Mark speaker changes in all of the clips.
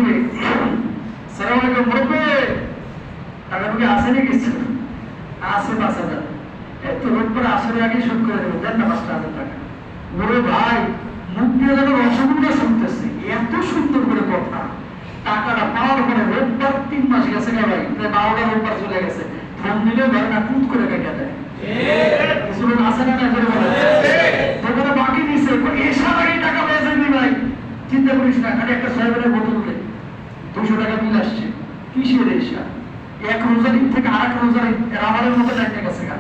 Speaker 1: ঢুকে সালাম আলাইকুম মুরব্বী, টাকা ঢুকে আসে নাকি? আসে 5,000। এত লোক করে আসলে আগে শোধ করে দেবেন, দেন না 5,000 টাকা। বলে ভাই মুখ দিয়ে যেন রসগোল্লা শুনতেছি, এত সুন্দর করে কথা। টাকাটা পাওয়ার পরে রোববার 3 মাস গেছে না ভাই, প্রায় 12টা রোববার চলে গেছে। ফোন দিলেও ধরে না, টুট করে কেটে দেয়। কিছু লোক আসে না করে বলে তোমরা বাকি দিছে এসব আগে টাকা পেয়ে যাবি ভাই, চিন্তা করিস না, খালি একটা সয়াবিনের বোতল দে, 200 টাকা বিল আসছে। কিসের এসা? এক রোজার ঈদ থেকে আরেক রোজার ঈদ রামারের মতো টাইমে গেছে গা,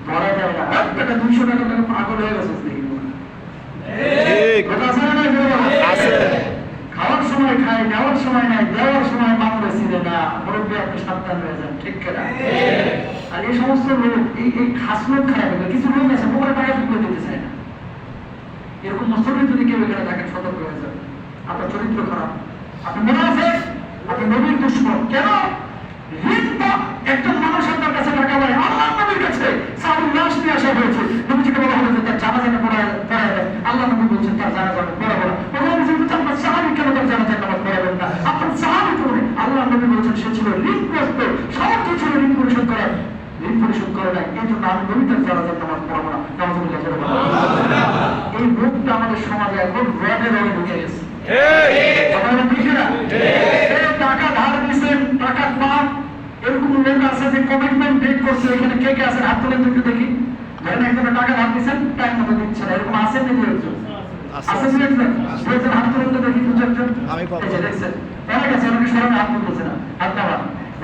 Speaker 1: ধরা যায় না। টাকা 200 টাকা টাকা পাগল হয়ে গেছে দেখি। খাওয়ার সময় খাই, নেওয়ার সময় নাই, দেওয়ার সময় মামলা ছিল না। মুরব্বী আপনি সাবধান হয়ে যান, ঠিক কিনা? আর এই সমস্ত লোক এই খাস লোক খারাপ হবে। কিছু লোক আছে পরে টাকা ফিরে দিতে চায় না। এরকম মুসলিম যদি কেউ এখানে থাকেন, সতর্ক হয়ে যাবে। আপনার চরিত্র খারাপ, আপনি মুনাফিক, আপনি নবীর দুশমন। কেন? একজন মানুষ আপনার কাছে টাকা পায়, আল্লাহ নবীর কাছে সাউল লাশ নিয়ে আসা হয়েছে। নবীজিকে বলা হলো যে তার জানাজাটা পড়ায় দেয়। আল্লাহ নবী বলছেন তার জানাজাটা পড়াবো না। আপনার সাহাবী কেন তার জানাজার নামাজ পড়াবেন না? আপনার সাহাবী পড়ে। আল্লাহ নবী বলছেন সে ছিল ঋণগ্রস্ত, সামর্থ্য ছিল ঋণ পরিশোধ করার, ঋণ পরিশোধ করে নাই। এই জন্য আমি নবী তার জানাজার নামাজ পড়াবো না। এই রোগটা আমাদের সমাজে এখন রডে রডে ঢুকে গেছে। টাকা ধার দিচ্ছেন, টাকা পান, এরকম লোক আছে যে কমিটমেন্ট ব্রেক করছে। এখানে কে কে আছেন হাত তুলে একটু দেখি। ধরেন একজন টাকা ধার দিচ্ছেন, টাইম মতো দিচ্ছে না, এরকম আছেন নাকি? একজন আছেন, দুজন হাত তুলে দেখি। দেখছেন অনেক আছে, অনেকে সরানো হাত তুলতেছে না, হাত দেওয়া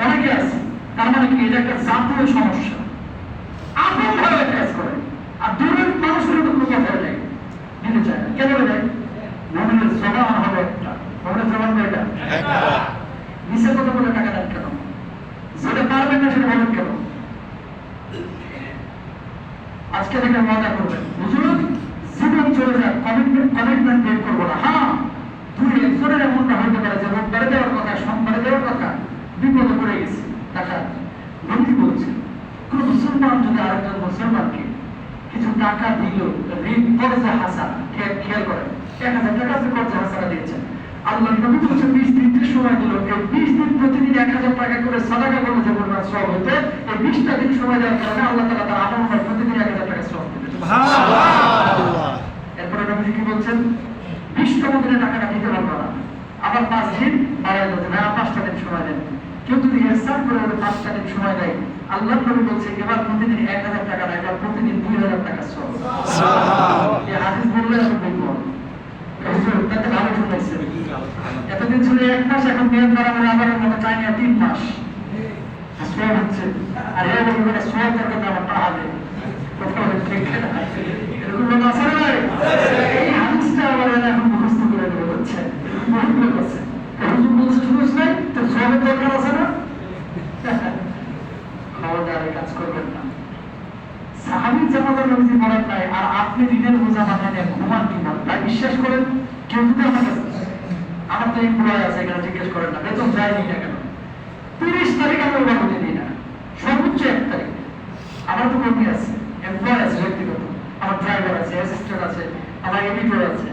Speaker 1: অনেকে আছে। তার মানে কি এটা একটা জাতীয় সমস্যা, আপন ভাবে কাজ করে। আর দূরের মানুষের তো কোনো কথা নেই, দিতে চায় না। কেন দেয়? মুমিনের জবান হবে একটা, মুমিনের জবান কয়টা? নিচের কথা বলে টাকা দেন কেন? যেটা পারবেন না সেটা বলেন কেন? আজকে থেকে মজা করবেন, বুঝুন জীবন চলে যায়, কমিটমেন্ট ব্রেক করবো না। হ্যাঁ, 2-1 এমনটা হতে পারে যে রোববারে দেওয়ার কথা, সোমবারে দেওয়ার কথা, বিপদে পড়ে গেছে। টাকা নবী বলছে কোন মুসলমান যদি আরেকজন মুসলমানকে কিছু টাকা দিল, ঋণ কর্জে হাসান, খেয়াল করেন 1,000 টাকা যে কর্জে হাসানা দিয়েছেন, আল্লাহ নবী বলছে 20 দিন সময় দিল। এই 20 দিন প্রতিদিন 1,000 টাকা করে সাদাকা করলে যে পরিমাণ সওয়াব হতো, এই 20টা দিন সময় দেওয়ার কারণে আল্লাহ তাআলা তার আমল প্রতিদিন 1,000 টাকা সওয়াব দিবেন। সুবহানাল্লাহ। এরপরে নবী কি বলছেন? 20তম দিনে টাকাটা দিতে পারবে না, আবার 5 দিন বাড়ায় দিতে হবে, 5টা দিন সময় দেন। কেউ যদি ইহসান করে 5টা দিন সময় দেয়, আল্লাহ নবী বলছে এবার প্রতিদিন 1,000 টাকা না, এবার প্রতিদিন 2,000 টাকা সওয়াব। সুবহানাল্লাহ। এই হাদিস বললে আমি বলবো তাতে ভালো শুনেছে। এতদিন ছিল 1 মাস, এখন মেয়ের দ্বারা আবার মতো চাই না 3 মাস সওয়াব হচ্ছে। আর এর বলবে সওয়াব করতে আমার পাহাড়ে এরকম লোক আছে না? এই হাদিসটা আবার এখন মুখস্থ করে দেওয়া হচ্ছে, বহুত লোক আছে। হুজুর বলছে শুনিস নাই তো সওয়াবের দরকার আছে না? খবরদার এই কাজ করবেন না। সাহাবী জামাতের নবী বলেন নাই, আর আপনি দিনের বোঝা মাথায় নিয়ে ঘুমান কি না? তাই বিশ্বাস করেন, কেউ যদি আমার কাছে, আমার তো এমপ্লয় আছে এখানে, জিজ্ঞেস করেন না বেতন যায়নি না কেন? 30 তারিখ আমি ওরা বলে দিই না, সর্বোচ্চ 1 তারিখ। আমার তো কর্মী আছে, এমপ্লয় আছে ব্যক্তিগত, আমার ড্রাইভার আছে, অ্যাসিস্ট্যান্ট আছে, আমার এডিটর আছে।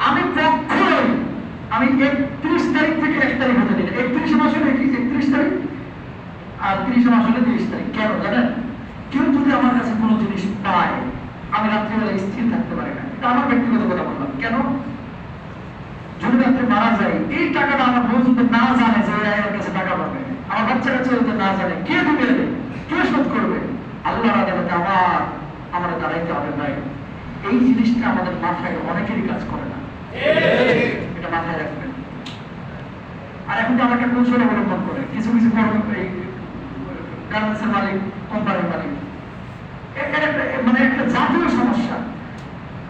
Speaker 1: আমি কখনোই আমি 31 তারিখ থেকে 1 তারিখ হতে দিই না। 31 মাস হলে 31 তারিখ আর 30 মাস হলে 30 তারিখ। কেন জানেন? কেউ যদি আমার কাছে কোনো জিনিস পায়, আমি রাত্রিবেলা স্থির থাকতে পারি না। এটা আমার ব্যক্তিগত কথা বললাম। কেন? যদি রাত্রে মারা যায়, এই টাকাটা আমার বউ যদি না জানে যে আমার কাছে টাকা পাবে, আমার বাচ্চা কাছে যদি না জানে, কে দিবে, কে শোধ করবে? আল্লাহর আদালতে আমার দাঁড়াইতে হবে ভাই। এই জিনিসটা আমাদের মাথায় অনেকেরই কাজ করে না, এটা মাথায় রাখবেন। আর এখন তো আমাকে কৌশল অবলম্বন করে কিছু কিছু গার্মেন্টসের মালিক, কোম্পানির মালিক, মানে একটা জাতীয় সমস্যা।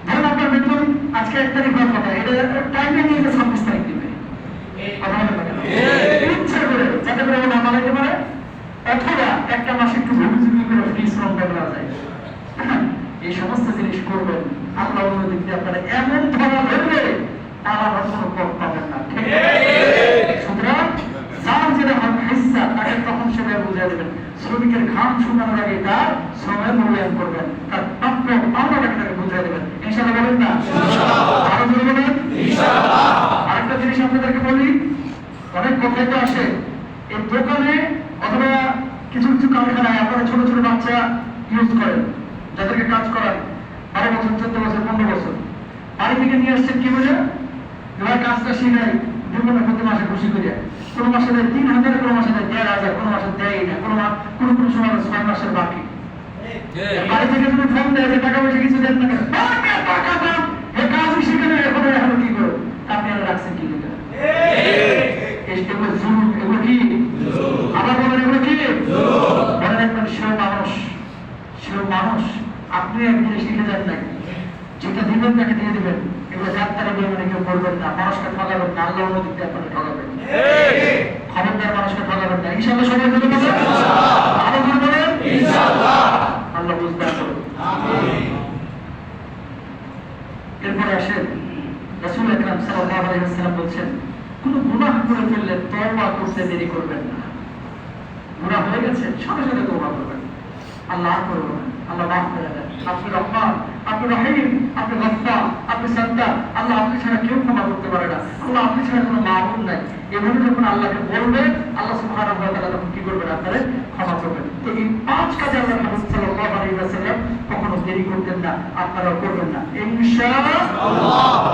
Speaker 1: ধরুন আপনার বেতন আজকে 1 তারিখ হওয়ার কথা, এটা টাইমে নিয়ে 26 তারিখ দিবে, ইচ্ছা করে যাতে করে না মানাইতে পারে, অথবা একটা মাসে একটু ভুগি করে ফ্রি শ্রম দেওয়া যায়। এই সমস্ত জিনিস করবেন, আল্লাহ দিক দিয়ে আপনারা এমন ধরা ধরবে তারা কোনো পথ পাবেন না। সুতরাং যার যেটা হিস্সা তাকে তখন সেটা বুঝিয়ে দেবেন। শ্রমিকের ঘাম শুকানোর আগে তার শ্রমের মূল্যায়ন করবেন, তার প্রাপ্য পাওনাটাকে তাকে বুঝিয়ে দেবেন। ইনশাআল্লাহ বলেন না? আরো বলবেন? আরেকটা জিনিস আপনাদেরকে বলি, খেতে আসে, এই দোকানে অথবা কিছু কিছু কারখানায় আপনারা ছোট ছোট বাচ্চা ইউজ করেন, যাদেরকে কাজ করান 12 বছর, 14 বছর, 15 বছর, বাড়ি থেকে নিয়ে আসছেন কি বলে, এবার কাজটা শিখাই বিভিন্ন প্রতি মাসে খুশি করিয়া, কোনো মাসে দেয় 3,000, কোনো মাসে দেয় 1,500, কোনো মাসে দেয় না, কোনো কোনো সময় 6 মাসের বাকি। বাড়ি থেকে তুমি ফোন দেয় যে টাকা পয়সা কিছু দেন না কেন, টাকা দাম, এ কাজই শিখে এখন এখন কি করো, আপনি আর রাখছেন কি করে? এগুলো জুলুম, এগুলো কি? আবার বলেন এগুলো কি? মনে রাখবেন সেও মানুষ। আপনি এক জিনিস শিখে যান নাকি, যেটা দিবেন তাকে দিয়ে দিবেন। এগুলো ডাক্তারে দিয়ে মানে কেউ করবেন না, মানুষকে ঠকাবেন না, আল্লাহ অনুমতি দিয়ে আপনাকে ঠকাবেন। খবরদার মানুষকে ঠকাবেন না। ইনশাআল্লাহ সবাই বলে বলেন, আরো জোরে বলেন ইনশাআল্লাহ। আল্লাহ বুঝতে আসুন। এরপরে আসেন, রাসূল আকরাম সাল্লাল্লাহু আলাইহি ওয়াসাল্লাম বলছেন, কোন গুনাহ করে ফেললে তওবা করতে দেরি করবেন না। গুনাহ হয়ে গেছে, সাথে সাথে তওবা করবেন, আল্লাহ করবেন, আল্লাহ মাফ করে দেন। আপনি রহমান, আপনি রহিম, আপনি গফফার, আপনি সাত্তার। আল্লাহ আপনি ছাড়া কেউ ক্ষমা করতে পারে না, আল্লাহ আপনি ছাড়া কোনো মাবুদ নাই। এভাবে যখন আল্লাহকে বলবেন, আল্লাহ সুবহানাহু ওয়া তাআলা তখন কি করবেন, আপনারে ক্ষমা করবেন। তো এই 5 কাজে আল্লাহর রাসূল সাল্লাল্লাহু আলাইহি ওয়াসাল্লাম কখনো দেরি করতেন না, আপনারাও করবেন না ইনশাআল্লাহ।